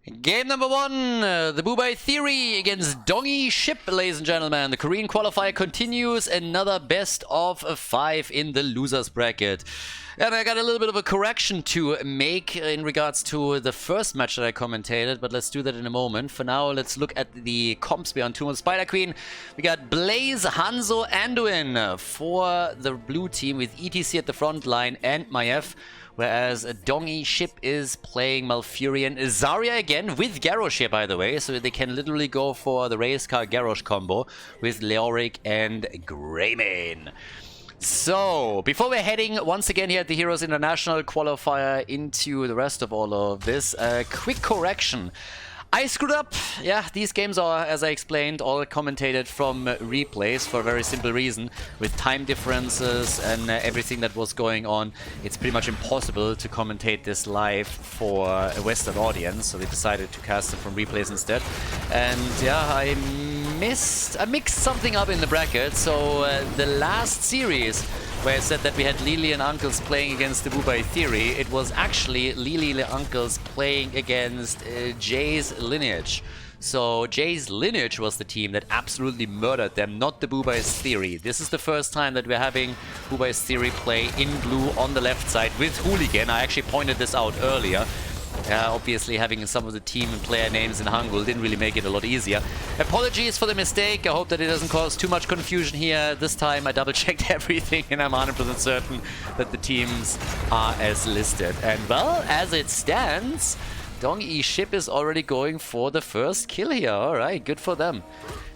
Game number one, the Bubai Theory against Dongi Ship, ladies and gentlemen. The Korean qualifier continues, another best of 5 in the losers bracket. And I got a little bit of a correction to make in regards to the first match that I commentated, but let's do that in a moment. For now, let's look at the comps beyond Tomb of Spider Queen. We got Blaze, Hanzo, Anduin for the blue team with ETC at the front line and Maiev. Whereas Dongi Ship is playing Malfurion, Zarya again, with Garrosh here, by the way, so they can literally go for the race car Garrosh combo with Leoric and Greymane. So, before we're heading once again here at the Heroes International qualifier into the rest of all of this, a quick correction. I screwed up. Yeah, these games are, as I explained, all commentated from replays for a very simple reason. With time differences and everything that was going on, it's pretty much impossible to commentate this live for a Western audience, so we decided to cast them from replays instead. And yeah, I mixed something up in the bracket. So the last series where I said that we had Lily and Uncles playing against the Bubai Theory, it was actually Lily and Uncles playing against Jay's Lineage. So Jay's Lineage was the team that absolutely murdered them, not the Bubai's Theory. This is the first time that we're having Bubai's Theory play in blue on the left side with Hooligan. I actually pointed this out earlier. Obviously having some of the team and player names in Hangul didn't really make it a lot easier. Apologies for the mistake. I hope that it doesn't cause too much confusion here. This time I double-checked everything and I'm 100% certain that the teams are as listed. And well, as it stands, Dongi Ship is already going for the first kill here. Alright, good for them.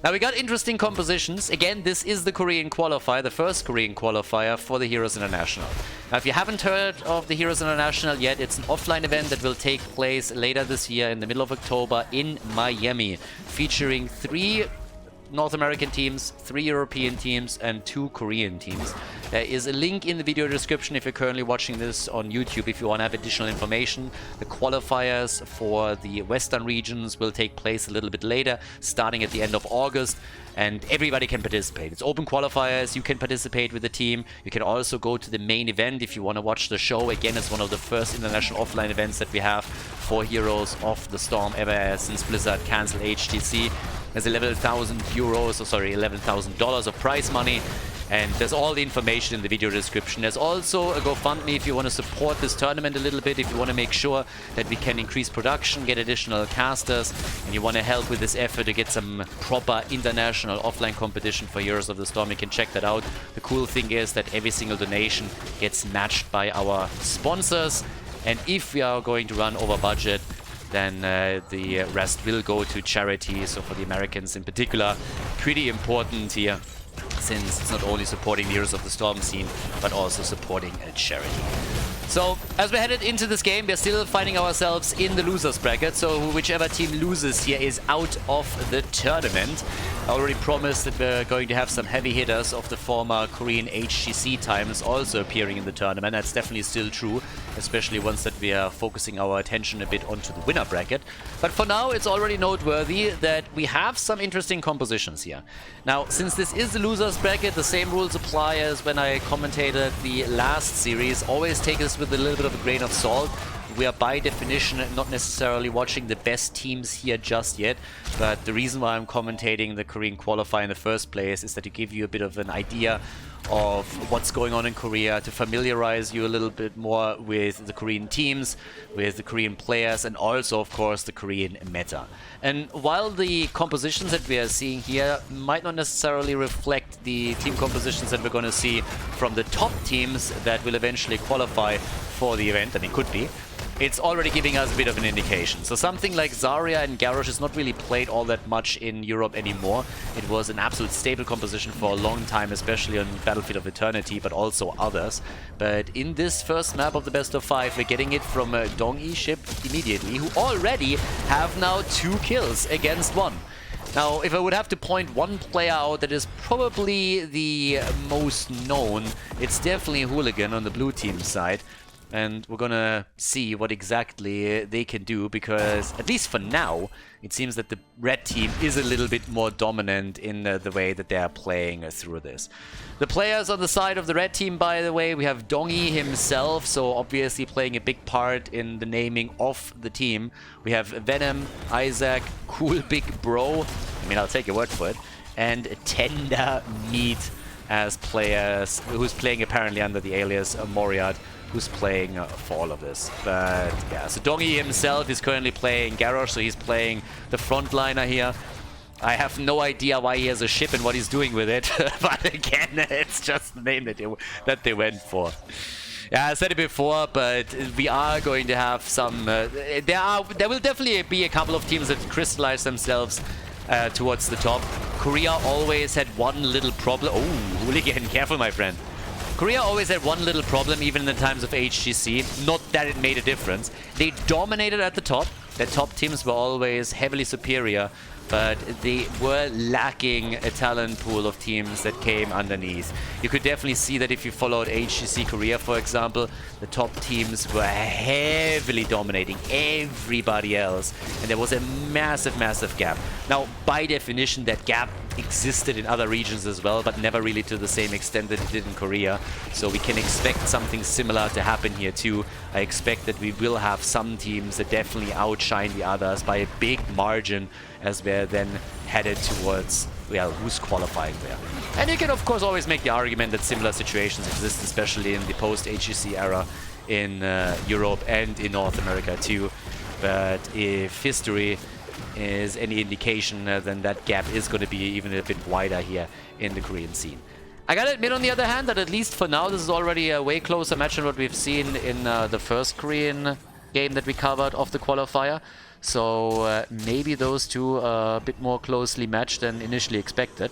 Now we got interesting compositions. Again, this is the Korean qualifier, the first Korean qualifier for the Heroes International. Now if you haven't heard of the Heroes International yet, it's an offline event that will take place later this year in the middle of October in Miami, featuring 3 North American teams, 3 European teams, and 2 Korean teams. There is a link in the video description if you're currently watching this on YouTube if you want to have additional information. The qualifiers for the Western regions will take place a little bit later, starting at the end of August, and everybody can participate. It's open qualifiers, you can participate with the team. You can also go to the main event if you want to watch the show. Again, it's one of the first international offline events that we have for Heroes of the Storm ever since Blizzard canceled HTC. There's $11,000 of prize money, and there's all the information in the video description. There's also a GoFundMe if you want to support this tournament a little bit, if you want to make sure that we can increase production, get additional casters, and you want to help with this effort to get some proper international offline competition for Heroes of the Storm. You can check that out. The cool thing is that every single donation gets matched by our sponsors, and if we are going to run over budget, then the rest will go to charity. So for the Americans in particular, pretty important here, since it's not only supporting the Heroes of the Storm scene, but also supporting a charity. So, as we're headed into this game, we're still finding ourselves in the losers bracket, so whichever team loses here is out of the tournament. I already promised that we're going to have some heavy hitters of the former Korean HGC times also appearing in the tournament. That's definitely still true, especially once that we are focusing our attention a bit onto the winner bracket. But for now, it's already noteworthy that we have some interesting compositions here. Now, since this is the losers bracket, the same rules apply as when I commentated the last series. Always take this with a little bit of a grain of salt. We are by definition not necessarily watching the best teams here just yet, but the reason why I'm commentating the Korean qualifier in the first place is that to give you a bit of an idea of what's going on in Korea, to familiarize you a little bit more with the Korean teams, with the Korean players, and also, of course, the Korean meta. And while the compositions that we are seeing here might not necessarily reflect the team compositions that we're going to see from the top teams that will eventually qualify for the event, and it could be, it's already giving us a bit of an indication. So something like Zarya and Garrosh is not really played all that much in Europe anymore. It was an absolute staple composition for a long time, especially on Battlefield of Eternity, but also others. But in this first map of the best of 5, we're getting it from Dongi Ship immediately, who already have now 2 kills against 1. Now, if I would have to point one player out that is probably the most known, it's definitely Hooligan on the blue team side. and we're gonna see what exactly they can do, because at least for now it seems that the red team is a little bit more dominant in the way that they are playing through this. The players on the side of the red team, by the way, we have Dongi himself, so obviously playing a big part in the naming of the team. We have Venom, Isaac, Cool Big Bro, I mean, I'll take your word for it, and Tender Meat as players, who's playing apparently under the alias Moriarty, who's playing for all of this. But yeah, so Dongi himself is currently playing Garrosh, so he's playing the frontliner here. I have no idea why he has a ship and what he's doing with it, but again, it's just the name that they went for. Yeah, I said it before, but we are going to have some... there will definitely be a couple of teams that crystallize themselves towards the top. Korea always had one little problem. Oh, Hooligan, careful, my friend. Korea always had one little problem, even in the times of HGC. Not that it made a difference. They dominated at the top. Their top teams were always heavily superior, but they were lacking a talent pool of teams that came underneath. You could definitely see that if you followed HGC Korea, for example, the top teams were heavily dominating everybody else, and there was a massive, massive gap. Now, by definition, that gap existed in other regions as well, but never really to the same extent that it did in Korea. So we can expect something similar to happen here too. I expect that we will have some teams that definitely outshine the others by a big margin, as we're then headed towards, well, who's qualifying there. And you can of course always make the argument that similar situations exist, especially in the post-HGC era in Europe and in North America too. But if history is any indication, then that gap is going to be even a bit wider here in the Korean scene. I gotta admit, on the other hand, that at least for now, this is already a way closer match than what we've seen in the first Korean game that we covered of the qualifier. So maybe those two are a bit more closely matched than initially expected.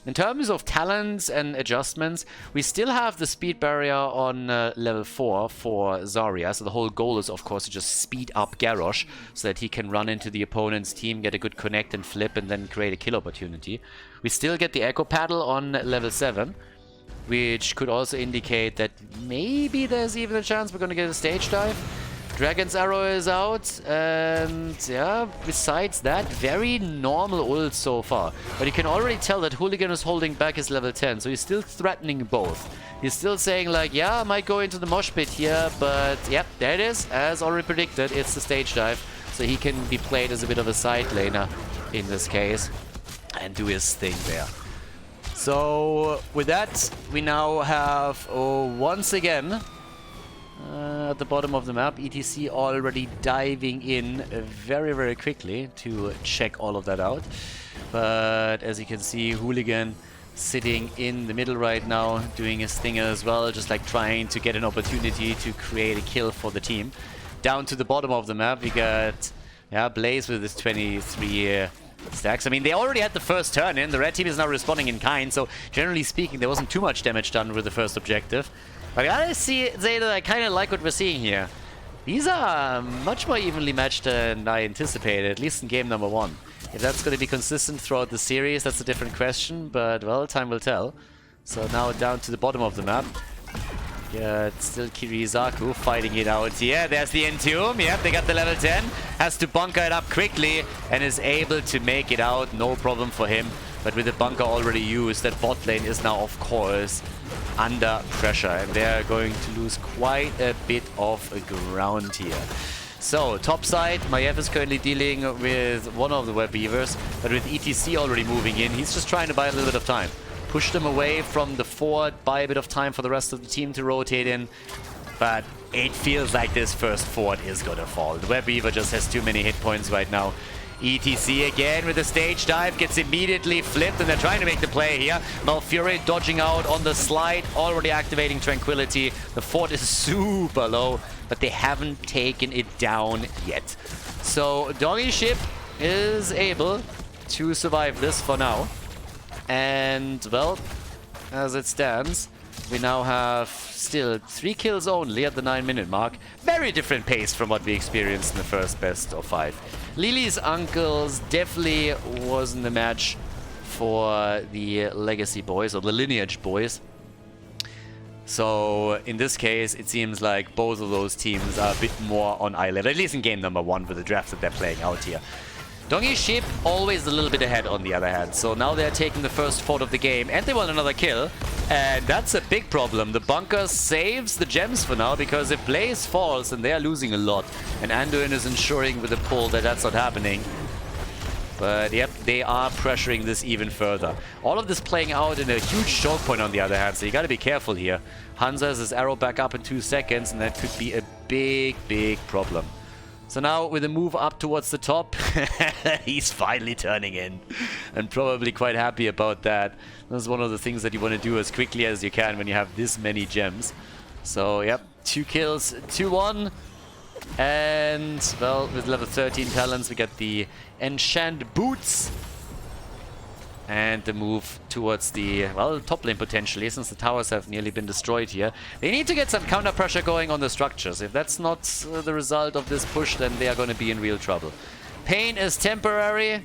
In terms of talents and adjustments, we still have the speed barrier on level 4 for Zarya. So the whole goal is, of course, to just speed up Garrosh so that he can run into the opponent's team, get a good connect and flip, and then create a kill opportunity. We still get the Echo Paddle on level 7, which could also indicate that maybe there's even a chance we're going to get a stage dive. Dragon's Arrow is out, and yeah, besides that, very normal ult so far. But you can already tell that Hooligan is holding back his level 10, so he's still threatening both. He's still saying like, yeah, I might go into the mosh pit here, but yep, there it is. As already predicted, it's the stage dive, so he can be played as a bit of a side laner in this case and do his thing there. So with that, we now have, once again, at the bottom of the map, ETC already diving in very, very quickly to check all of that out. But as you can see, Hooligan sitting in the middle right now, doing his thing as well, just like trying to get an opportunity to create a kill for the team. Down to the bottom of the map, we got Blaze with his 23 stacks. I mean, they already had the first turn in. The red team is now responding in kind, so generally speaking, there wasn't too much damage done with the first objective. But I gotta say that I kind of like what we're seeing here. These are much more evenly matched than I anticipated, at least in game number 1. If that's going to be consistent throughout the series, that's a different question, but, well, time will tell. So now down to the bottom of the map. Yeah, it's still Kirizaku fighting it out here. There's the Entomb. Yep, they got the level 10. Has to bunker it up quickly and is able to make it out. No problem for him. But with the bunker already used, that bot lane is now, of course, under pressure. And they're going to lose quite a bit of ground here. So, top side, Maiev is currently dealing with one of the web weavers. But with ETC already moving in, he's just trying to buy a little bit of time. Push them away from the fort, buy a bit of time for the rest of the team to rotate in. But it feels like this first fort is gonna fall. The web weaver just has too many hit points right now. ETC again with the stage dive, gets immediately flipped, and they're trying to make the play here. Malfuri dodging out on the slide, already activating Tranquility. The fort is super low, but they haven't taken it down yet. So Doggy Ship is able to survive this for now. And, well, as it stands, we now have still 3 kills only at the 9-minute mark. Very different pace from what we experienced in the first best of 5. Lily's uncles definitely wasn't the match for the Legacy boys, or the Lineage boys. So in this case, it seems like both of those teams are a bit more on eye level, at least in game number 1 with the drafts that they're playing out here. Dongi Ship always a little bit ahead on the other hand. So now they're taking the first fort of the game and they want another kill. And that's a big problem. The bunker saves the gems for now because if Blaze falls then they are losing a lot. And Anduin is ensuring with the pull that that's not happening. But yep, they are pressuring this even further. All of this playing out in a huge choke point on the other hand, so you gotta be careful here. Hansa has his arrow back up in 2 seconds and that could be a big, big problem. So now with a move up towards the top, he's finally turning in. And probably quite happy about that. That's one of the things that you want to do as quickly as you can when you have this many gems. So yep, 2 kills, 2-1. And, well, with level 13 talents, we get the Enchant Boots. And the move towards the, well, top lane potentially, since the towers have nearly been destroyed here. They need to get some counter pressure going on the structures. If that's not the result of this push, then they are going to be in real trouble. Pain is temporary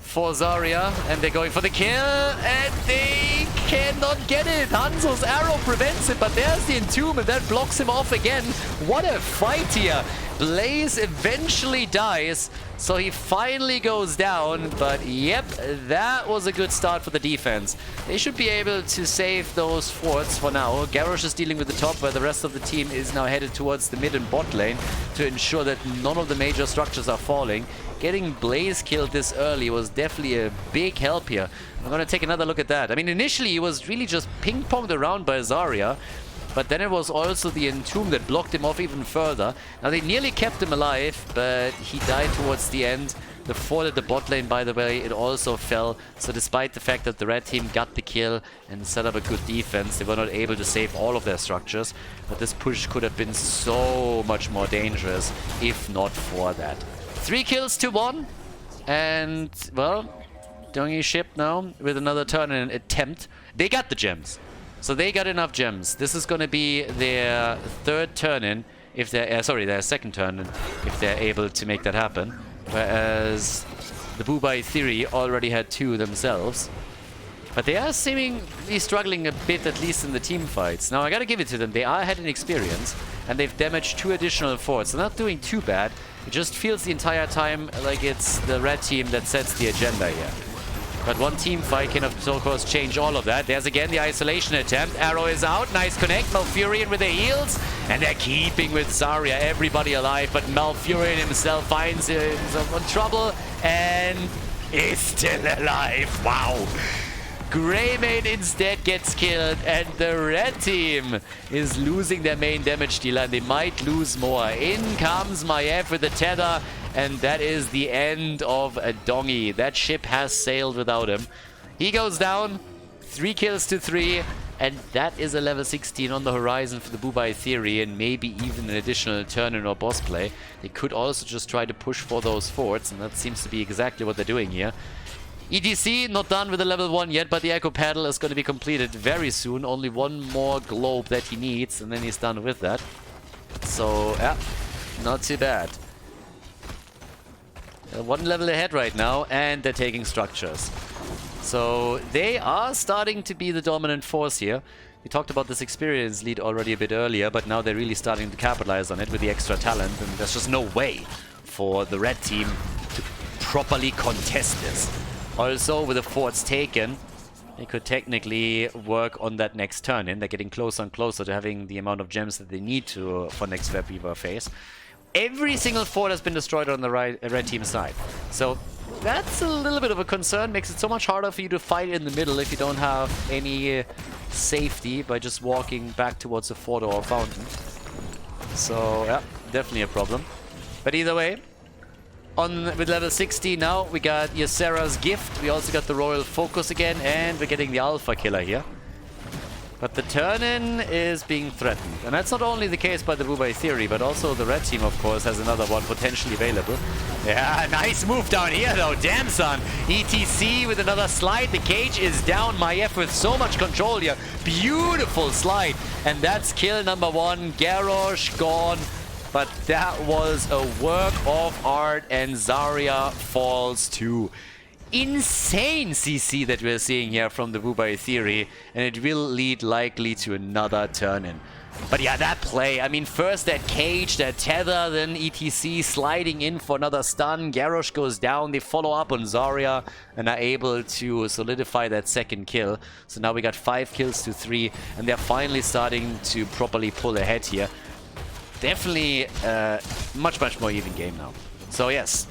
for Zarya, and they're going for the kill, and they cannot get it. Hanzo's arrow prevents it, but there's the Entomb, and that blocks him off again. What a fight here. Blaze eventually dies, so he finally goes down, but yep, that was a good start for the defense. They should be able to save those forts for now. Garrosh is dealing with the top, where the rest of the team is now headed towards the mid and bot lane to ensure that none of the major structures are falling. Getting Blaze killed this early was definitely a big help here. I'm going to take another look at that. I mean, initially he was really just ping-ponged around by Zarya, but then it was also the Entomb that blocked him off even further. Now they nearly kept him alive, but he died towards the end. The fort at the bot lane, by the way, it also fell. So despite the fact that the red team got the kill and set up a good defense, they were not able to save all of their structures. But this push could have been so much more dangerous if not for that. 3 kills to 1. And, well, Dongi Ship now with another turn and attempt. They got the gems. So they got enough gems. This is going to be their third turn-in, if they're their second turn-in, if they're able to make that happen. Whereas the Bubai Theory already had 2 themselves. But they are seemingly struggling a bit, at least in the team fights. Now I gotta give it to them. They are ahead in experience, and they've damaged 2 additional forts. They're not doing too bad. It just feels the entire time like it's the red team that sets the agenda here. But one team fight can of course change all of that. There's again the isolation attempt. Arrow is out. Nice connect. Malfurion with the heals. And they're keeping with Zarya everybody alive. But Malfurion himself finds himself in trouble and is still alive. Wow. Greymane instead gets killed, and the red team is losing their main damage dealer, and they might lose more. In comes Maiev with the tether, and that is the end of Dongi. That ship has sailed without him. He goes down, 3 kills to 3, and that is a level 16 on the horizon for the Bubai Theory, and maybe even an additional turn-in or boss play. They could also just try to push for those forts, and that seems to be exactly what they're doing here. EDC not done with the level 1 yet, but the Echo Paddle is going to be completed very soon. Only 1 more globe that he needs, and then he's done with that. So, yeah, not too bad. 1 level ahead right now, and they're taking structures. So, they are starting to be the dominant force here. We talked about this experience lead already a bit earlier, but now they're really starting to capitalize on it with the extra talent, and there's just no way for the red team to properly contest this. Also, with the forts taken, they could technically work on that next turn-in. They're getting closer and closer to having the amount of gems that they need to for next Web Weaver phase. Every single fort has been destroyed on the red team side. So that's a little bit of a concern. Makes it so much harder for you to fight in the middle if you don't have any safety by just walking back towards a fort or a fountain. So yeah, definitely a problem. But either way, with level 60 now, we got Ysera's Gift. We also got the Royal Focus again, and we're getting the Alpha Killer here. But the turn-in is being threatened. And that's not only the case by the Bubai Theory, but also the red team, of course, has another one potentially available. Yeah, nice move down here, though. Damn, son. ETC with another slide. The cage is down. Maiev with so much control here. Beautiful slide. And that's kill number 1. Garrosh gone. But that was a work of art, and Zarya falls too. insane CC that we're seeing here from the Wubai Theory, and it will lead likely to another turn-in. But yeah, that play, I mean, first that cage, that tether, then ETC sliding in for another stun. Garrosh goes down, they follow up on Zarya and are able to solidify that second kill. So now we got 5 kills to 3, and they're finally starting to properly pull ahead here. Definitely much more even game now. So yes,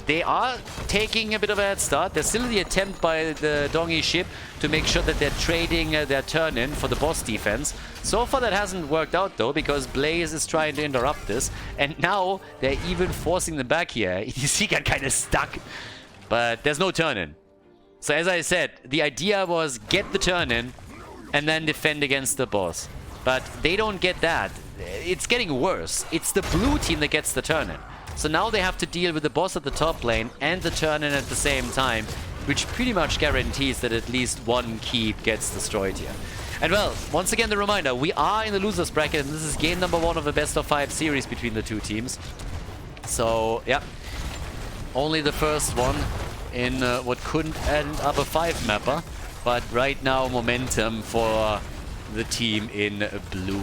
they are taking a bit of a head start. There's still the attempt by the Dongi ship to make sure that they're trading their turn-in for the boss defense. So far that hasn't worked out though, because Blaze is trying to interrupt this. And now they're even forcing them back here. ETC got kind of stuck, but there's no turn-in. So as I said, the idea was get the turn-in and then defend against the boss. But they don't get that. It's getting worse. It's the blue team that gets the turn-in. So now they have to deal with the boss at the top lane and the turn-in at the same time, which pretty much guarantees that at least one keep gets destroyed here. And well, once again the reminder, we are in the losers bracket, and this is game number 1 of a best of 5 series between the two teams. So yeah, only the first one in what couldn't end up a 5-mapper, but right now momentum for the team in blue.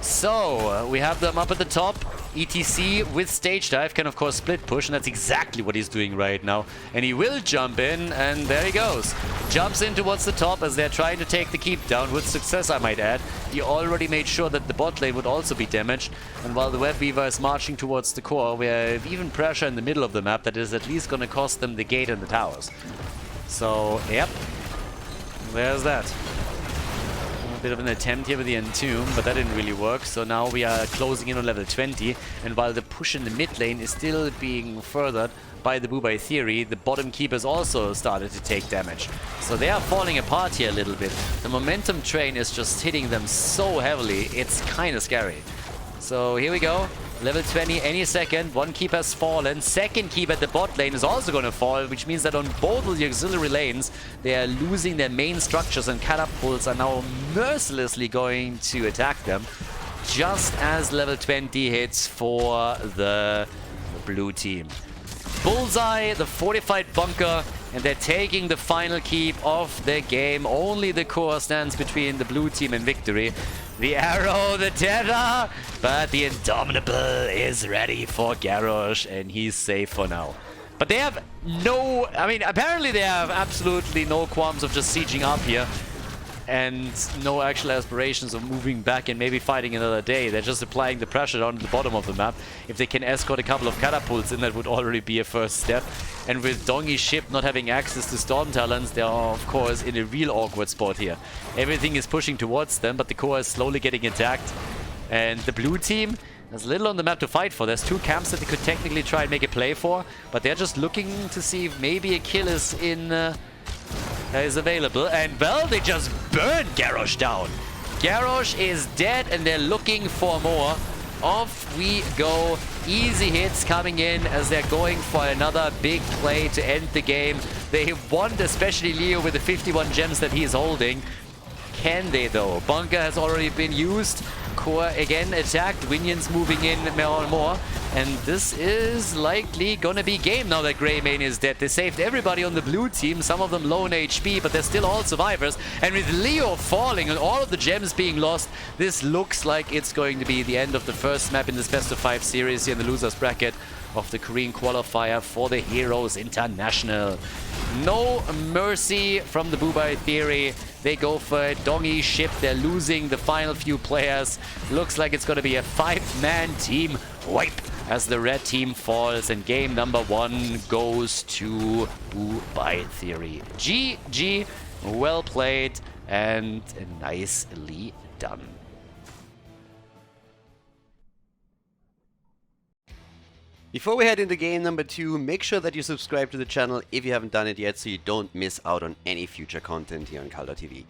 So, we have them up at the top. ETC with stage dive can of course split push, and that's exactly what he's doing right now. And he will jump in, and there he goes. Jumps in towards the top as they're trying to take the keep down, with success I might add. He already made sure that the bot lane would also be damaged. And while the Web Weaver is marching towards the core, we have even pressure in the middle of the map that is at least going to cost them the gate and the towers. So, yep. There's that. Bit of an attempt here with the Entomb, but that didn't really work. So now we are closing in on level 20, and while the push in the mid lane is still being furthered by the Wubai Theory, the bottom keepers also started to take damage. So they are falling apart here a little bit. The momentum train is just hitting them so heavily, it's kind of scary. So here we go. Level 20 any second. One keep has fallen. Second keep at the bot lane is also going to fall, which means that on both of the auxiliary lanes, they are losing their main structures, and catapults are now mercilessly going to attack them. Just as level 20 hits for the blue team. Bullseye, the fortified bunker, and they're taking the final keep of the game. Only the core stands between the blue team and victory. The arrow, the tether, but the Indomitable is ready for Garrosh, and he's safe for now. But they have no, I mean, apparently they have absolutely no qualms of just sieging up here, and no actual aspirations of moving back and maybe fighting another day. They're just applying the pressure down to the bottom of the map. If they can escort a couple of catapults in, that would already be a first step. And with Dongi's ship not having access to storm talents, they are of course in a real awkward spot here. Everything is pushing towards them, but the core is slowly getting attacked. And the blue team, there's little on the map to fight for. There's 2 camps that they could technically try and make a play for, but they're just looking to see if maybe a kill is is available. And well, they just burned Garrosh down. Garrosh is dead, and they're looking for more. Off we go. Easy hits coming in as they're going for another big play to end the game. They want especially Leo with the 51 gems that he's holding. Can they though? Bunker has already been used. Core again attacked. Winions moving in more and more. And this is likely gonna be game now that Greymane is dead. They saved everybody on the blue team, some of them low in HP, but they're still all survivors. And with Leo falling and all of the gems being lost, this looks like it's going to be the end of the first map in this best of 5 series here in the losers bracket of the Korean qualifier for the Heroes International. No mercy from the Wubai Theory. They go for a Dongi ship. They're losing the final few players. Looks like it's going to be a 5-man team wipe as the red team falls, and game number 1 goes to Wubai Theory. GG, well played and nicely done. Before we head into game number 2, make sure that you subscribe to the channel if you haven't done it yet, so you don't miss out on any future content here on Khaldor TV.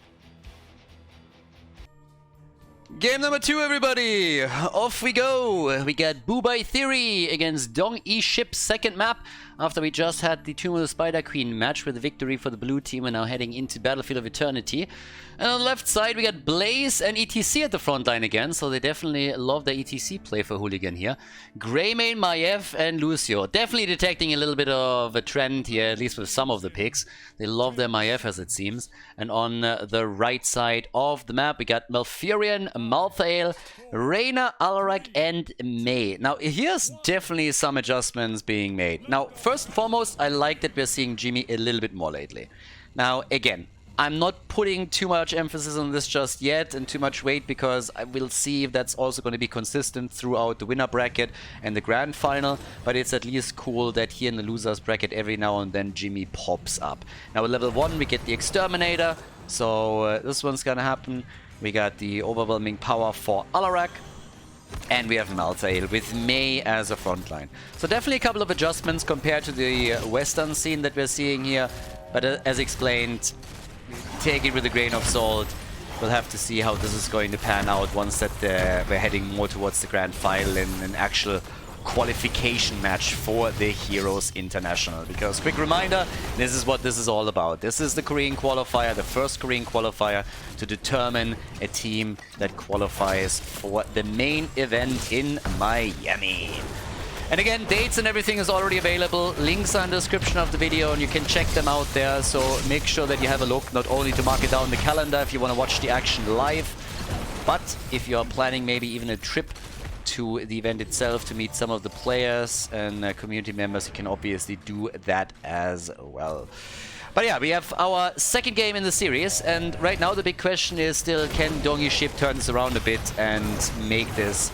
Game number 2, everybody! Off we go! We got Wubai Theory against Dong E Ship's second map. after we just had the Tomb of the Spider Queen match with a victory for the blue team. We're now heading into Battlefield of Eternity. And on the left side, we got Blaze and ETC at the front line again, so they definitely love their ETC play for Hooligan here. Greymane, Maiev, and Lucio. Definitely detecting a little bit of a trend here, at least with some of the picks. They love their Maiev, as it seems. And on the right side of the map, we got Malfurion, Malthael, Reyna, Alarak, and Mei. Now, here's definitely some adjustments being made. Now, first and foremost, I like that we're seeing Jimmy a little bit more lately. Now, again, I'm not putting too much emphasis on this just yet and too much weight, because I will see if that's also going to be consistent throughout the winner bracket and the grand final. But it's at least cool that here in the losers bracket every now and then Jimmy pops up. Now at level 1 we get the Exterminator, so this one's gonna happen. We got the overwhelming power for Alarak. And we have Malthael with Mei as a frontline. So definitely a couple of adjustments compared to the Western scene that we're seeing here. But as explained, take it with a grain of salt. We'll have to see how this is going to pan out once that we're heading more towards the grand final in an actual qualification match for the Heroes International. Because, quick reminder, this is what this is all about. This is the Korean qualifier, the first Korean qualifier to determine a team that qualifies for the main event in Miami. And again, dates and everything is already available. Links are in the description of the video and you can check them out there. So make sure that you have a look, not only to mark it down in the calendar if you want to watch the action live, but if you're planning maybe even a trip to the event itself to meet some of the players and community members, you can obviously do that as well. But yeah, we have our second game in the series, and right now the big question is still, can Dongi Ship turn this around a bit and make this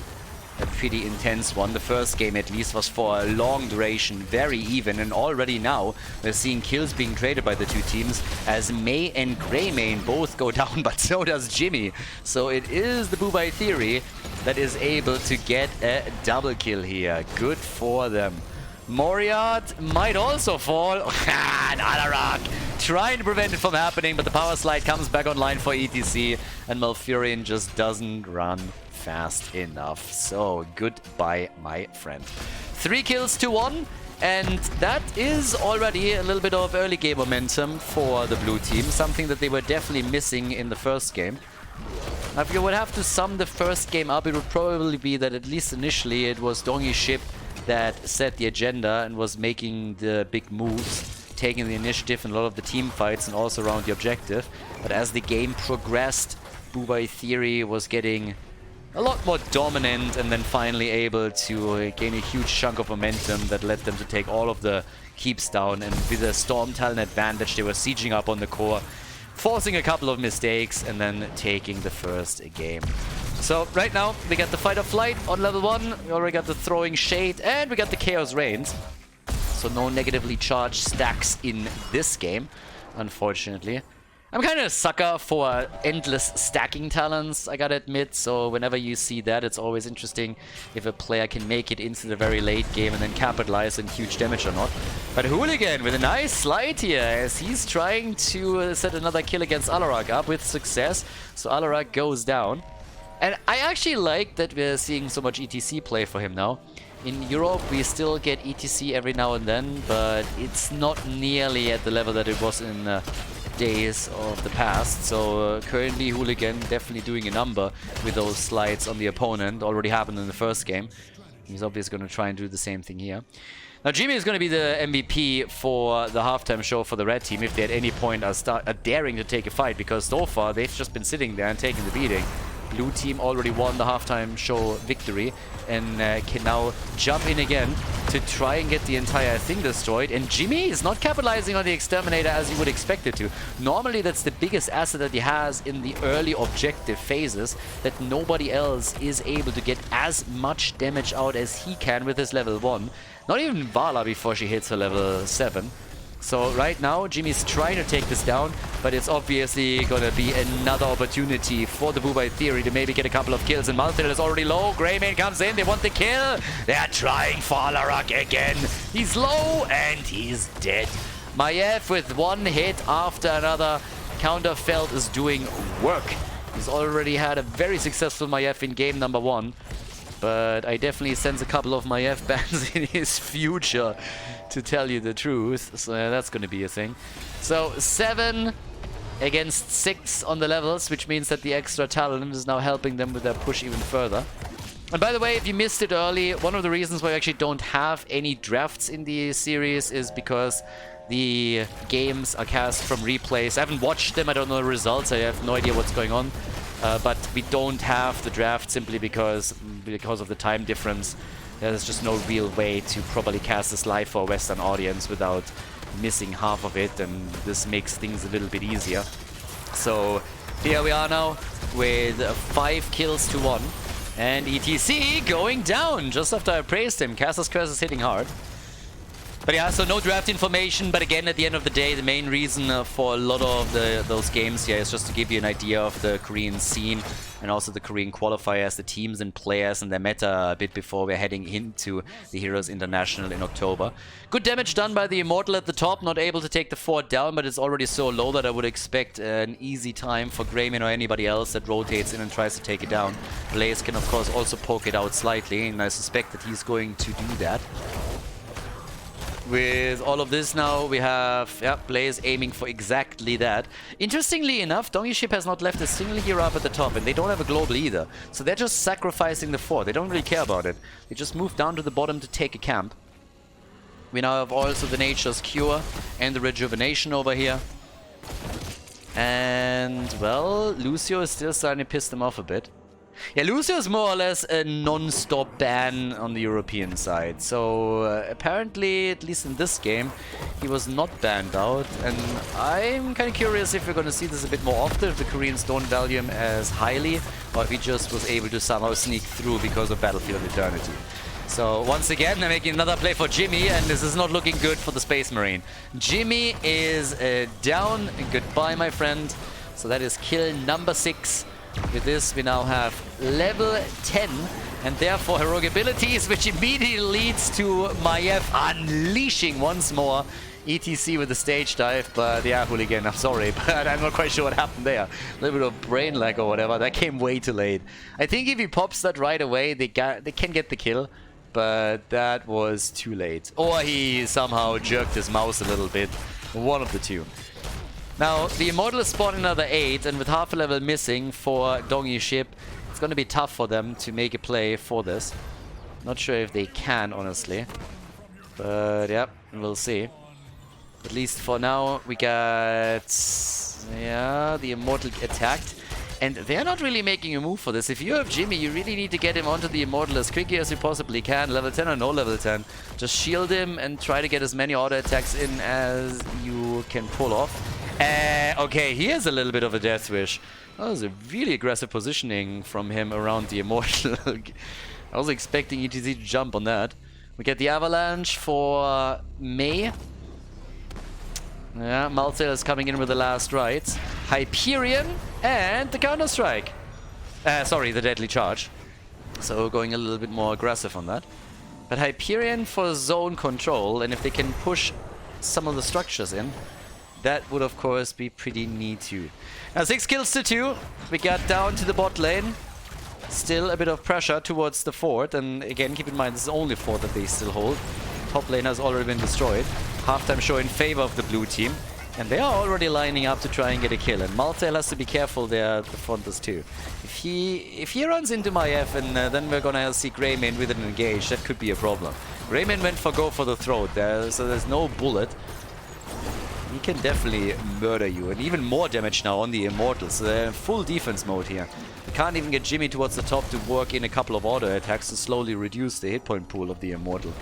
a pretty intense one? The first game at least was for a long duration, very even, and already now we're seeing kills being traded by the two teams as Mei and Greymane both go down, but so does Jimmy. So it is the Bubai Theory that is able to get a double kill here. Good for them. Moriart might also fall. And Alarak trying to prevent it from happening, but the power slide comes back online for ETC, and Malfurion just doesn't run fast enough. So goodbye, my friend. 3 kills to 1, and that is already a little bit of early game momentum for the blue team, something that they were definitely missing in the first game. Now, if you would have to sum the first game up, it would probably be that at least initially it was Dongi Ship that set the agenda and was making the big moves, taking the initiative in a lot of the team fights and also around the objective. But as the game progressed, Bubai Theory was getting a lot more dominant and then finally able to gain a huge chunk of momentum that led them to take all of the keeps down, and with a Storm Talon advantage they were sieging up on the core, forcing a couple of mistakes and then taking the first game. So right now we got the Fight or Flight on level 1, we already got the Throwing Shade, and we got the Chaos Rains. So no negatively charged stacks in this game, unfortunately. I'm kind of a sucker for endless stacking talents, I gotta admit, so whenever you see that, it's always interesting if a player can make it into the very late game and then capitalize on huge damage or not. But Hooligan with a nice slide here as he's trying to set another kill against Alarak up with success, so Alarak goes down. And I actually like that we're seeing so much ETC play for him now. In Europe we still get ETC every now and then, but it's not nearly at the level that it was in days of the past. So currently Hooligan definitely doing a number with those slides on the opponent. Already happened in the first game. He's obviously going to try and do the same thing here. Now Jimmy is going to be the MVP for the halftime show for the red team if they at any point are daring to take a fight, because so far they've just been sitting there and taking the beating. Blue team already won the halftime show victory and can now jump in again to try and get the entire thing destroyed. And Jimmy is not capitalizing on the Exterminator as you would expect it to. Normally that's the biggest asset that he has in the early objective phases, that nobody else is able to get as much damage out as he can with his level 1. Not even Vala before she hits her level 7. So right now, Jimmy's trying to take this down, but it's obviously gonna be another opportunity for the Bubai Theory to maybe get a couple of kills. And Malthael is already low. Greymane comes in, they want the kill. They're trying for Alarak again. He's low and he's dead. Maiev with one hit after another. Counterfeld is doing work. He's already had a very successful Maiev in game number 1. But I definitely sense a couple of my F bans in his future, to tell you the truth. So that's going to be a thing. So 7 against 6 on the levels, which means that the extra talent is now helping them with their push even further. And by the way, if you missed it early, one of the reasons why we actually don't have any drafts in the series is because the games are cast from replays. I haven't watched them, I don't know the results, I have no idea what's going on. But we don't have the draft simply because of the time difference. There's just no real way to properly cast this live for a Western audience without missing half of it, and this makes things a little bit easier. So here we are now with 5 kills to 1. And ETC going down just after I praised him. Caster's Curse is hitting hard. But yeah, so no draft information, but again, at the end of the day, the main reason for a lot of those games here is just to give you an idea of the Korean scene and also the Korean qualifiers, the teams and players and their meta a bit before we're heading into the Heroes International in October. Good damage done by the Immortal at the top, not able to take the fort down, but it's already so low that I would expect an easy time for Greymin or anybody else that rotates in and tries to take it down. Blaze can, of course, also poke it out slightly, and I suspect that he's going to do that. With all of this now, we have Blaze aiming for exactly that. Interestingly enough, Dongy Ship has not left a single hero up at the top, and they don't have a global either. So they're just sacrificing the fort. They don't really care about it. They just move down to the bottom to take a camp. We now have also the Nature's Cure and the Rejuvenation over here. And, well, Lucio is still starting to piss them off a bit. Yeah, Lucio is more or less a non-stop ban on the European side. So apparently, at least in this game, he was not banned out. And I'm kind of curious if we're going to see this a bit more often, if the Koreans don't value him as highly, or if he just was able to somehow sneak through because of Battlefield of Eternity. So once again, they're making another play for Jimmy, and this is not looking good for the Space Marine. Jimmy is down. Goodbye, my friend. So that is kill number 6. With this, we now have level 10, and therefore heroic abilities, which immediately leads to Maiev unleashing once more ETC with the stage dive. But yeah, Hooligan, I'm sorry, but I'm not quite sure what happened there. A little bit of brain lag or whatever. That came way too late. I think if he pops that right away, they can get the kill, but that was too late. Or he somehow jerked his mouse a little bit. One of the two. Now, the Immortal is spawning another 8, and with half a level missing for Dongy Ship, it's going to be tough for them to make a play for this. Not sure if they can, honestly. But, yeah, we'll see. At least for now, we got... yeah, the Immortal attacked. And they're not really making a move for this. If you have Jimmy, you really need to get him onto the Immortal as quickly as you possibly can. Level 10 or no level 10. Just shield him and try to get as many auto attacks in as you can pull off. Okay, here's a little bit of a death wish. That was a really aggressive positioning from him around the Immortal. I was expecting ETC to jump on that. We get the Avalanche for May. Yeah, Maltail is coming in with the last rites. Hyperion and the Counter-Strike. Sorry, the Deadly Charge. So going a little bit more aggressive on that. But Hyperion for zone control, and if they can push some of the structures in, that would, of course, be pretty neat too. Now, 6 kills to 2. We got down to the bot lane. Still a bit of pressure towards the fort. And again, keep in mind, this is the only fort that they still hold. Top lane has already been destroyed. Halftime show in favor of the blue team. And they are already lining up to try and get a kill. And Maltail has to be careful there at the front as too. If he runs into Maiev, and then we're gonna see Greymin with an engage, that could be a problem. Greymin went for the throat there, so there's no bullet. He can definitely murder you, and even more damage now on the Immortals. They're in full defense mode here. We can't even get Jimmy towards the top to work in a couple of auto attacks to slowly reduce the hit point pool of the Immortal.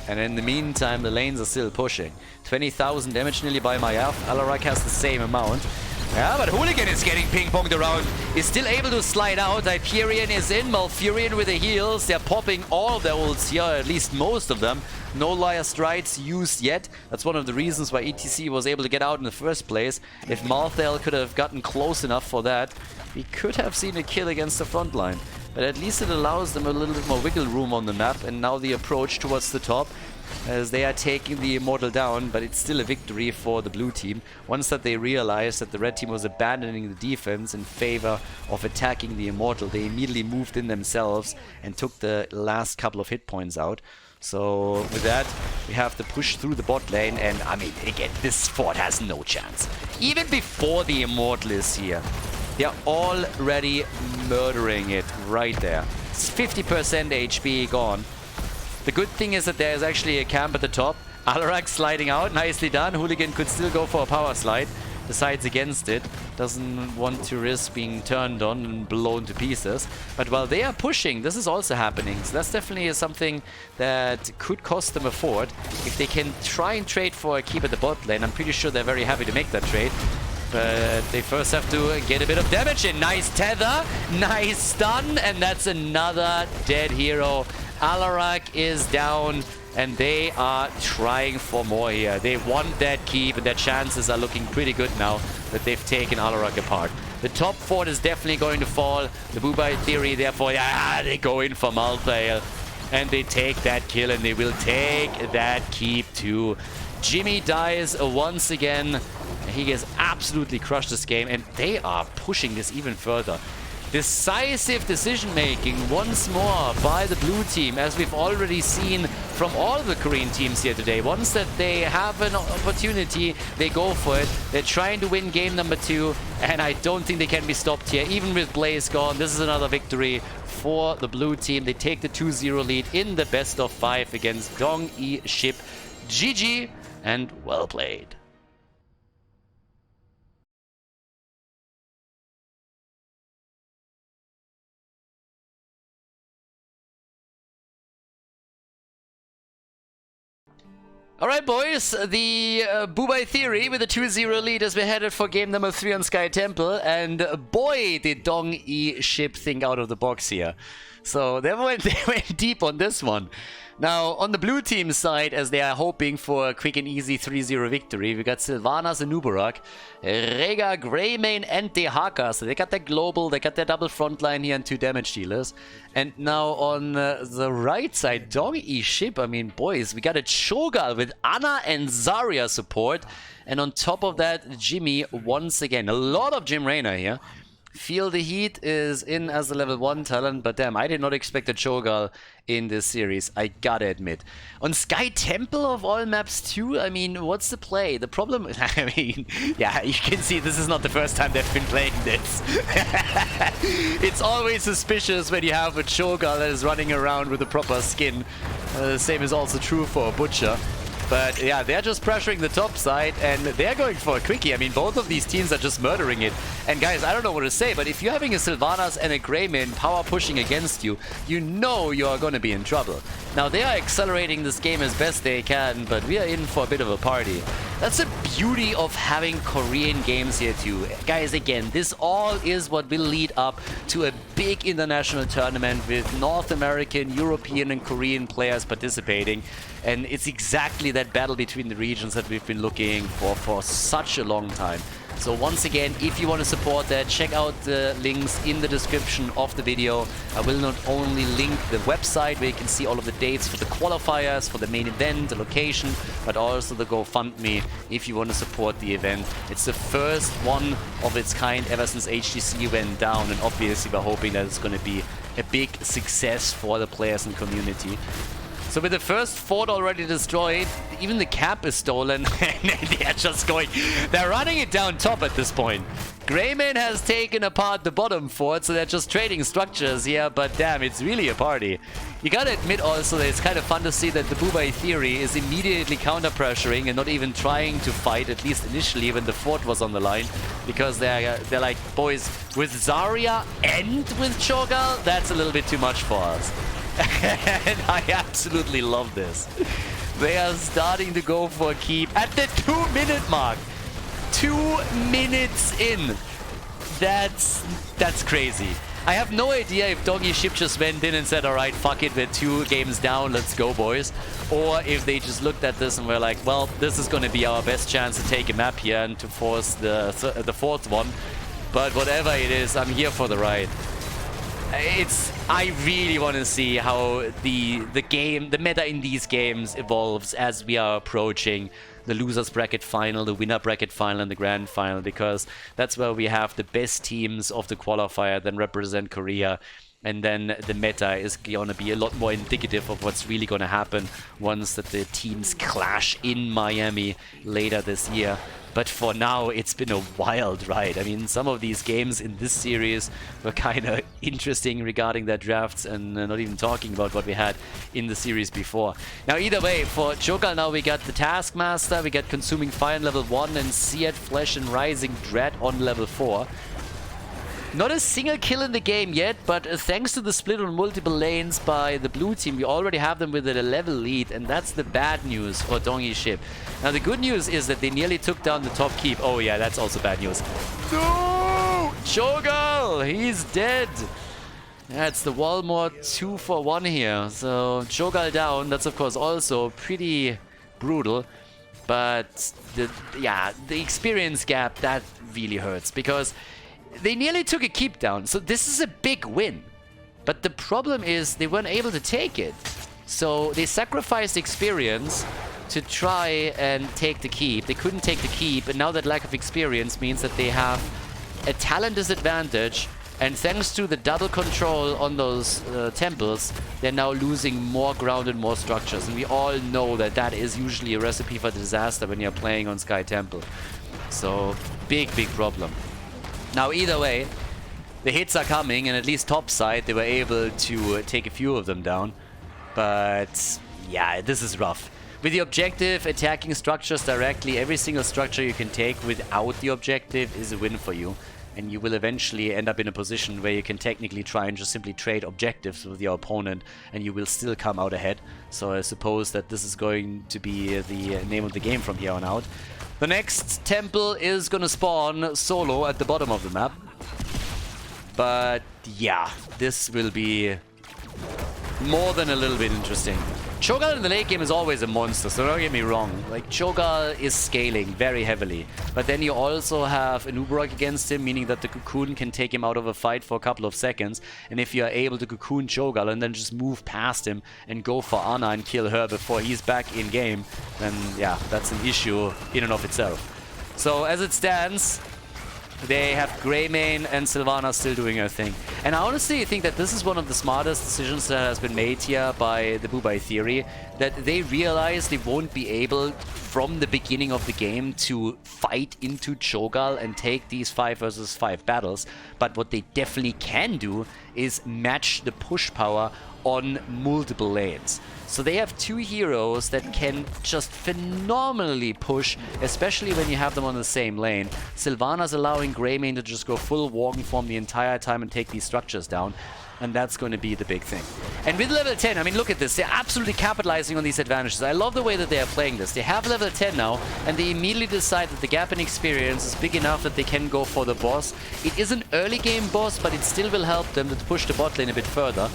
And in the meantime, the lanes are still pushing. 20,000 damage nearly by Maiev. Alarak has the same amount. Yeah, but Hooligan is getting ping-ponged around. He's still able to slide out. Hyperion is in. Malfurion with the heals. They're popping all of their ults here, at least most of them. No Liar Strides used yet. That's one of the reasons why ETC was able to get out in the first place. If Malthael could have gotten close enough for that, we could have seen a kill against the front line. But at least it allows them a little bit more wiggle room on the map. And now the approach towards the top. as they are taking the Immortal down, but it's still a victory for the blue team. Once that they realized that the red team was abandoning the defense in favor of attacking the Immortal, they immediately moved in themselves and took the last couple of hit points out. So with that, we have to push through the bot lane, and I mean, again, this fort has no chance. Even before the Immortal is here, they're already murdering it right there. It's 50% HP gone. The good thing is that there is actually a camp at the top. Alarak sliding out, nicely done. Hooligan could still go for a power slide. Decides against it. Doesn't want to risk being turned on and blown to pieces. But while they are pushing, this is also happening. So that's definitely something that could cost them a fort. If they can try and trade for a keep at the bot lane, I'm pretty sure they're very happy to make that trade. But they first have to get a bit of damage in. Nice tether, nice stun, and that's another dead hero. Alarak is down, and they are trying for more here. They want that keep, and their chances are looking pretty good now that they've taken Alarak apart. The top fort is definitely going to fall. The Bubai Theory, therefore, they go in for Malthael, and they take that kill, and they will take that keep too. Jimmy dies once again. He gets absolutely crushed this game, and they are pushing this even further. Decisive decision-making once more by the blue team, as we've already seen from all of the Korean teams here today. Once that they have an opportunity, they go for it. They're trying to win game number 2, and I don't think they can be stopped here. Even with Blaze gone, this is another victory for the blue team. They take the 2-0 lead in the best of 5 against Dong-E Ship. GG, and well played. Alright boys, the Bubai Theory with a 2-0 lead as we're headed for game number 3 on Sky Temple, and boy did Dong-E Ship think out of the box here. So they went deep on this one. Now, on the blue team side, as they are hoping for a quick and easy 3-0 victory, we got Sylvanas and Nubarak, Rega, Greymane, and Dehaka. So they got their global, they got their double frontline here and 2 damage dealers. And now on the right side, Dong-E Ship, I mean, boys, we got a Cho'Gall with Ana and Zarya support. And on top of that, Jimmy once again. A lot of Jim Raynor here. Feel the Heat is in as a level 1 talent, but damn, I did not expect a Cho'Gall in this series, I gotta admit. On Sky Temple of all maps too, I mean, what's the play? The problem, I mean, yeah, you can see this is not the first time they've been playing this. It's always suspicious when you have a Cho'Gall that is running around with a proper skin. The same is also true for a Butcher. But yeah, they're just pressuring the top side, and they're going for a quickie. I mean, both of these teams are just murdering it. And guys, I don't know what to say, but if you're having a Sylvanas and a Greymane power pushing against you, you know you are going to be in trouble. Now, they are accelerating this game as best they can, but we are in for a bit of a party. That's the beauty of having Korean games here too. Guys, again, this all is what will lead up to a big international tournament with North American, European, and Korean players participating. And it's exactly that battle between the regions that we've been looking for such a long time. So once again, if you want to support that, check out the links in the description of the video. I will not only link the website where you can see all of the dates for the qualifiers, for the main event, the location, but also the GoFundMe if you want to support the event. It's the first one of its kind ever since HTC went down, and obviously we're hoping that it's going to be a big success for the players and community. So with the first fort already destroyed, even the cap is stolen, and they're just going... They're running it down top at this point. Greymane has taken apart the bottom fort, so they're just trading structures here, but damn, it's really a party. You gotta admit also that it's kind of fun to see that the Bubai Theory is immediately counter-pressuring and not even trying to fight, at least initially when the fort was on the line, because they're like, boys, with Zarya and with Cho'Gall, that's a little bit too much for us. And I absolutely love this. They are starting to go for a keep at the 2-minute mark. 2 minutes in. That's crazy. I have no idea if Dong-E Ship just went in and said, alright, fuck it, we're 2 games down, let's go, boys. Or if they just looked at this and were like, well, this is going to be our best chance to take a map here and to force the 4th one. But whatever it is, I'm here for the ride. I really want to see how the meta in these games evolves as we are approaching the losers bracket final, the winner bracket final, and the grand final, because that's where we have the best teams of the qualifier that represent Korea. And then the meta is going to be a lot more indicative of what's really going to happen once that the teams clash in Miami later this year. But for now, it's been a wild ride. I mean, some of these games in this series were kind of interesting regarding their drafts, and not even talking about what we had in the series before. Now, either way, for Cho'Gall now we got the Taskmaster, we got Consuming Fire on level 1 and Seared Flesh and Rising Dread on level 4. Not a single kill in the game yet, but thanks to the split on multiple lanes by the blue team, we already have them with a level lead, and that's the bad news for Dongyi Ship. Now the good news is that they nearly took down the top keep. Oh yeah, that's also bad news. No! Cho'Gall! He's dead! That's the Walmore 2 for 1 here. So Cho'Gall down, that's of course also pretty brutal. But the experience gap, that really hurts, because they nearly took a keep down, so this is a big win. But the problem is they weren't able to take it. So they sacrificed experience to try and take the keep. They couldn't take the keep, and now that lack of experience means that they have a talent disadvantage. And thanks to the double control on those temples, they're now losing more ground and more structures. And we all know that that is usually a recipe for disaster when you're playing on Sky Temple. So big problem. Now, either way, the hits are coming, and at least top side, they were able to take a few of them down. But yeah, this is rough. With the objective, attacking structures directly, every single structure you can take without the objective is a win for you. And you will eventually end up in a position where you can technically try and just simply trade objectives with your opponent, and you will still come out ahead. So I suppose that this is going to be the name of the game from here on out. The next temple is gonna spawn solo at the bottom of the map. But yeah, this will be more than a little bit interesting. Cho'Gall in the late game is always a monster, so don't get me wrong. Like, Cho'Gall is scaling very heavily. But then you also have an Uberok against him, meaning that the Cocoon can take him out of a fight for a couple of seconds. And if you are able to Cocoon Cho'Gall and then just move past him and go for Ana and kill her before he's back in game, then yeah, that's an issue in and of itself. So as it stands, they have Greymane and Sylvana still doing her thing. And I honestly think that this is one of the smartest decisions that has been made here by the Bubai Theory, that they realize they won't be able from the beginning of the game to fight into Cho'Gall and take these 5 versus 5 battles. But what they definitely can do is match the push power on multiple lanes. So they have 2 heroes that can just phenomenally push, especially when you have them on the same lane. Sylvana's allowing Greymane to just go full walking form the entire time and take these structures down. And that's going to be the big thing. And with level 10, I mean, look at this. They're absolutely capitalizing on these advantages. I love the way that they are playing this. They have level 10 now, and they immediately decide that the gap in experience is big enough that they can go for the boss. It is an early game boss, but it still will help them to push the bot lane a bit further.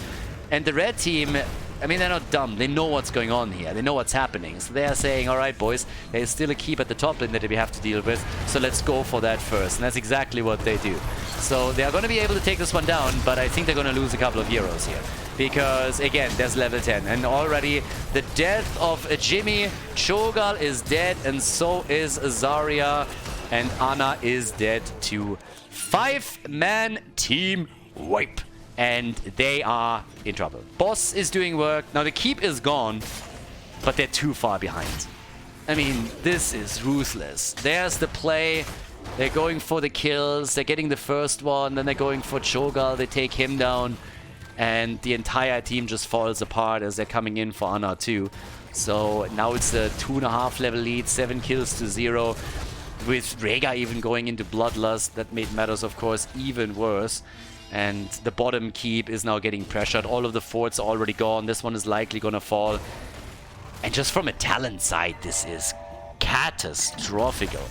And the red team, I mean, they're not dumb. They know what's going on here. They know what's happening. So they are saying, all right, boys, there's still a keep at the top lane that we have to deal with. So let's go for that first. And that's exactly what they do. So they are going to be able to take this one down, but I think they're going to lose a couple of heroes here. Because, again, there's level 10. And already the death of Jimmy. Cho'Gall is dead, and so is Zarya. And Ana is dead too. 5-man team wipe. And they are in trouble. Boss is doing work. Now the keep is gone, but they're too far behind. I mean, this is ruthless. There's the play. They're going for the kills. They're getting the first one. Then they're going for Cho'Gall. They take him down. And the entire team just falls apart as they're coming in for Ana too. So now it's a 2.5 level lead. 7 kills to 0. With Rhaegar even going into Bloodlust. That made matters, of course, even worse. And the bottom keep is now getting pressured. All of the forts are already gone. This one is likely going to fall. And just from a talent side, this is catastrophical.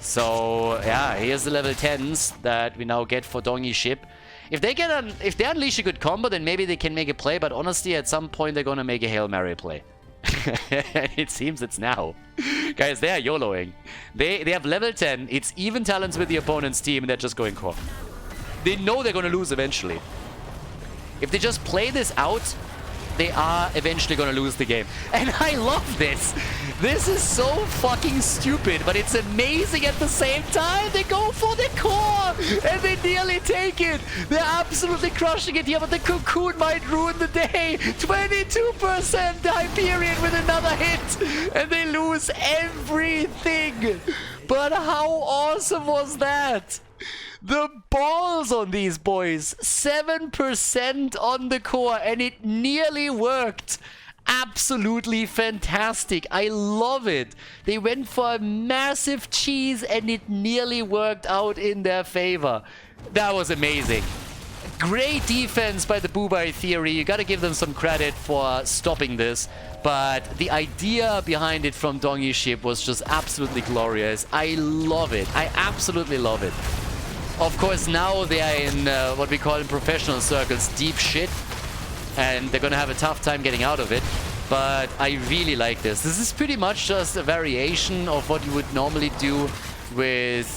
So, yeah, here's the level 10s that we now get for Dongyi Ship. If they unleash a good combo, then maybe they can make a play. But honestly, at some point, they're going to make a Hail Mary play. It seems it's now. Guys, they are YOLOing. They have level 10. It's even talents with the opponent's team, and they're just going core. They know they're going to lose eventually. If they just play this out, they are eventually gonna lose the game. And I love this. This is so fucking stupid, but it's amazing at the same time. They go for the core and they nearly take it. They're absolutely crushing it here, but the cocoon might ruin the day. 22% Hyperion with another hit, and they lose everything. But how awesome was that? The balls on these boys. 7% on the core, and it nearly worked. Absolutely fantastic. I love it. They went for a massive cheese, and it nearly worked out in their favor. That was amazing. Great defense by the Bubai Theory. You gotta give them some credit for stopping this. But the idea behind it from Dongi Ship was just absolutely glorious. I love it. I absolutely love it. Of course, now they are in what we call in professional circles deep shit, and they're gonna have a tough time getting out of it. But I really like this. This is pretty much just a variation of what you would normally do with,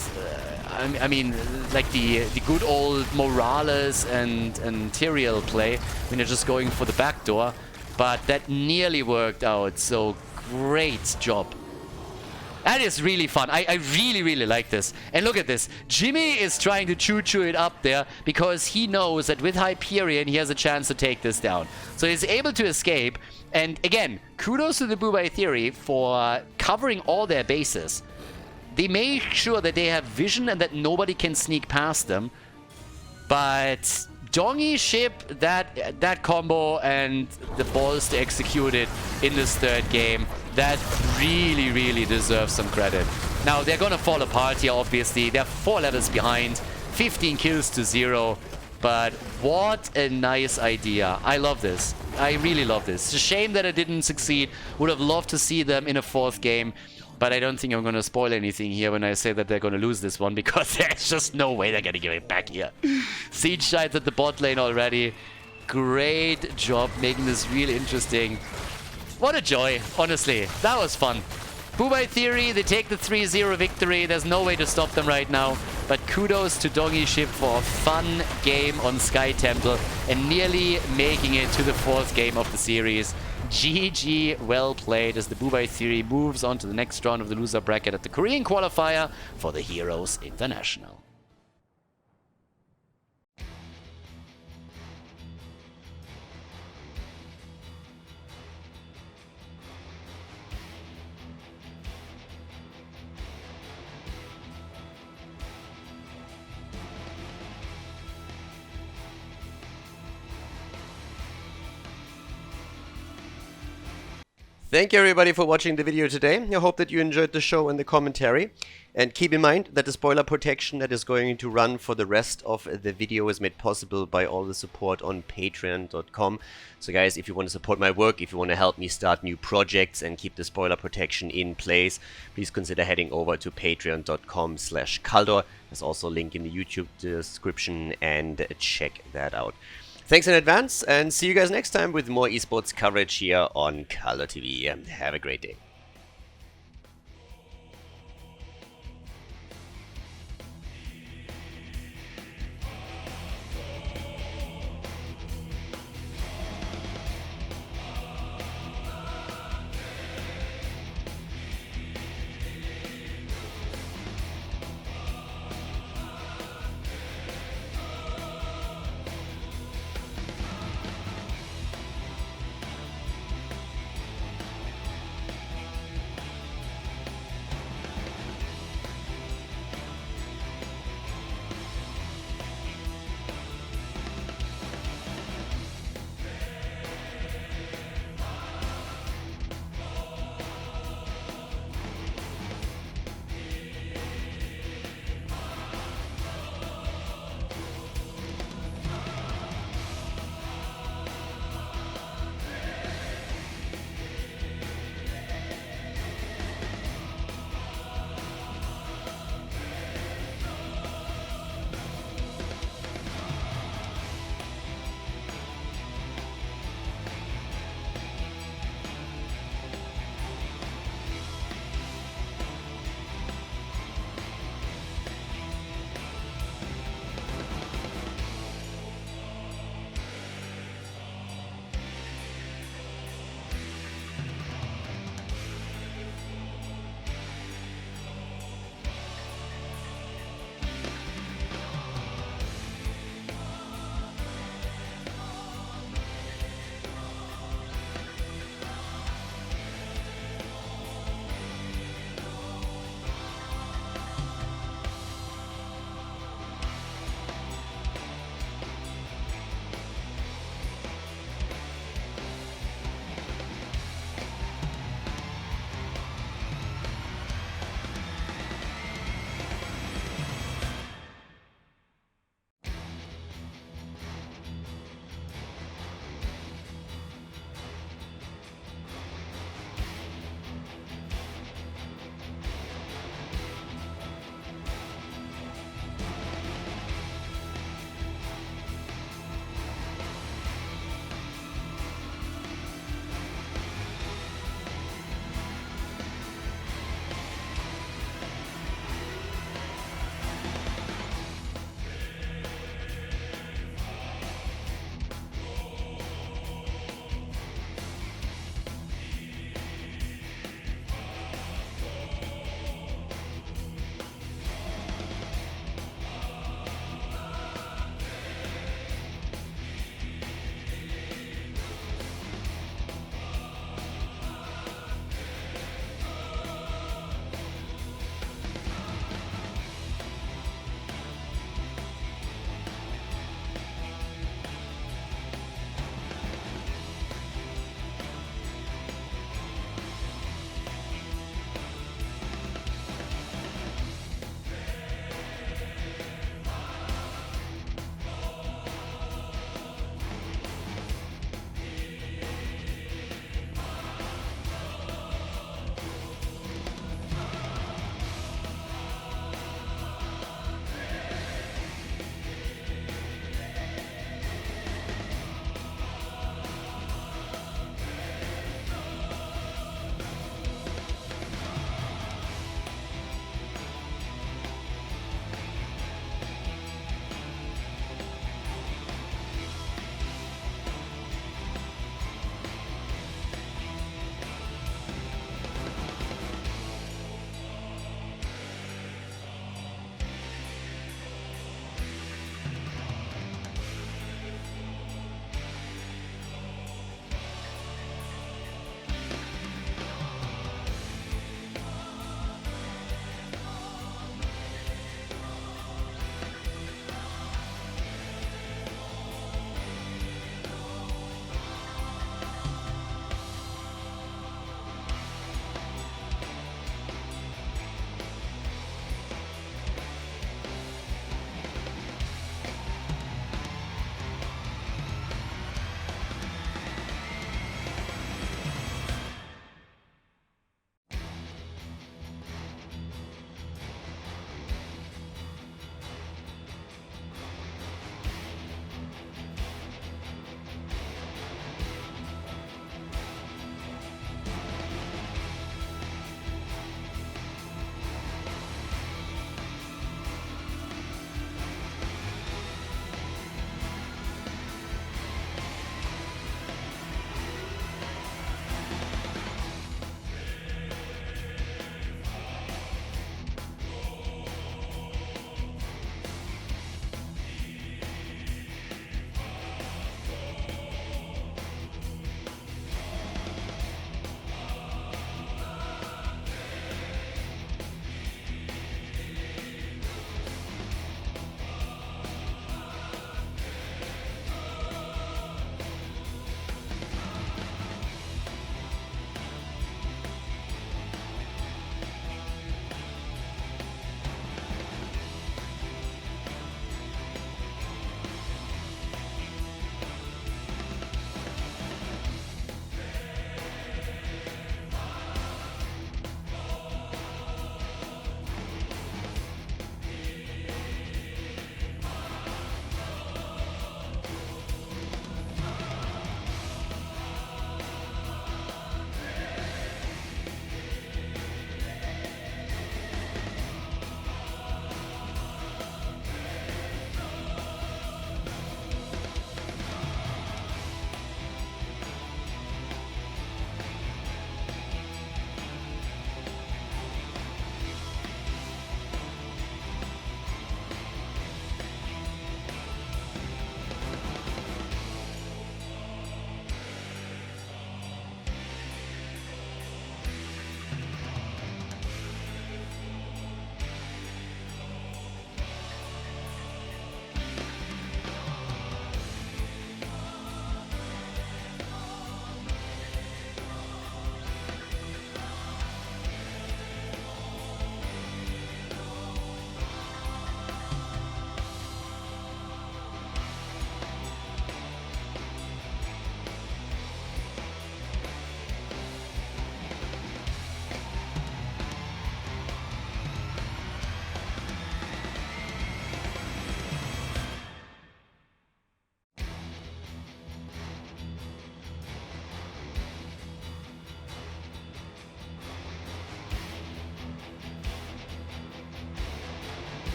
I mean, like the good old Morales and Tyrael play when you're just going for the back door. But that nearly worked out, so great job. That is really fun. I really, really like this. And look at this. Jimmy is trying to choo-choo it up there because he knows that with Hyperion, he has a chance to take this down. So he's able to escape. And again, kudos to the Bubai Theory for covering all their bases. They make sure that they have vision and that nobody can sneak past them. But Dongi Ship, that combo and the balls to execute it in this third game, that really, really deserves some credit. Now, they're gonna fall apart here, obviously. They're 4 levels behind, 15 kills to 0. But what a nice idea. I love this. I really love this. It's a shame that it didn't succeed. Would have loved to see them in a 4th game. But I don't think I'm going to spoil anything here when I say that they're going to lose this one, because there's just no way they're going to give it back here. Siege Giants at the bot lane already. Great job making this really interesting. What a joy, honestly. That was fun. Bubai Theory, they take the 3-0 victory. There's no way to stop them right now. But kudos to Dongi Ship for a fun game on Sky Temple and nearly making it to the 4th game of the series. GG, well played, as the Bubai Theory moves on to the next round of the loser bracket at the Korean qualifier for the Heroes International. Thank you everybody for watching the video today. I hope that you enjoyed the show and the commentary. And keep in mind that the spoiler protection that is going to run for the rest of the video is made possible by all the support on patreon.com. So guys, if you want to support my work, if you want to help me start new projects and keep the spoiler protection in place, please consider heading over to patreon.com/Khaldor. There's also a link in the YouTube description, and check that out. Thanks in advance, and see you guys next time with more esports coverage here on Khaldor TV. Have a great day.